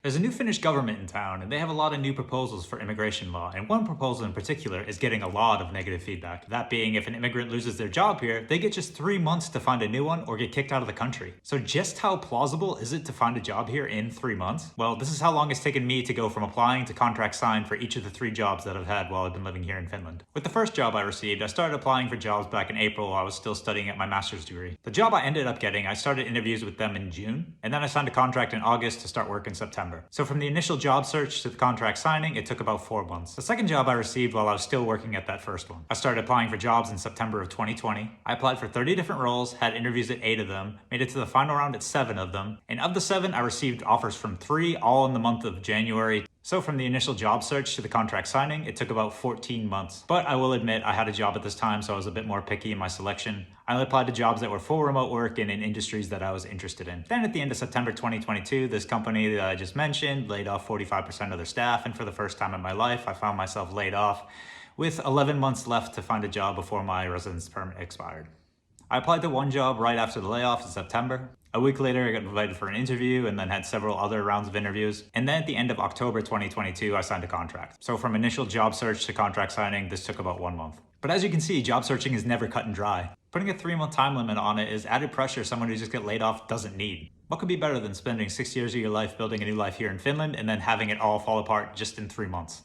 There's a new Finnish government in town, and they have a lot of new proposals for immigration law, and one proposal in particular is getting a lot of negative feedback. That being, if an immigrant loses their job here, they get just 3 months to find a new one or get kicked out of the country. So just how plausible is it to find a job here in 3 months? Well, this is how long it's taken me to go from applying to contract signed for each of the 3 jobs that I've had while I've been living here in Finland. With the first job I received, I started applying for jobs back in April while I was still studying at my master's degree. The job I ended up getting, I started interviews with them in June, and then I signed a contract in August to start work in September. So from the initial job search to the contract signing, it took about 4 months. The second job I received while I was still working at that first one. I started applying for jobs in September of 2020. I applied for 30 different roles, had interviews at 8 of them, made it to the final round at 7 of them, and of the 7, I received offers from 3, all in the month of January. So from the initial job search to the contract signing, it took about 14 months. But I will admit I had a job at this time, so I was a bit more picky in my selection. I only applied to jobs that were full remote work and in industries that I was interested in. Then at the end of September 2022, this company that I just mentioned laid off 45% of their staff, and for the first time in my life, I found myself laid off with 11 months left to find a job before my residence permit expired. I applied to one job right after the layoff in September. A week later, I got invited for an interview and then had several other rounds of interviews. And then at the end of October 2022, I signed a contract. So from initial job search to contract signing, this took about 1 month. But as you can see, job searching is never cut and dry. Putting a 3-month time limit on it is added pressure someone who just got laid off doesn't need. What could be better than spending 6 years of your life building a new life here in Finland and then having it all fall apart just in 3 months?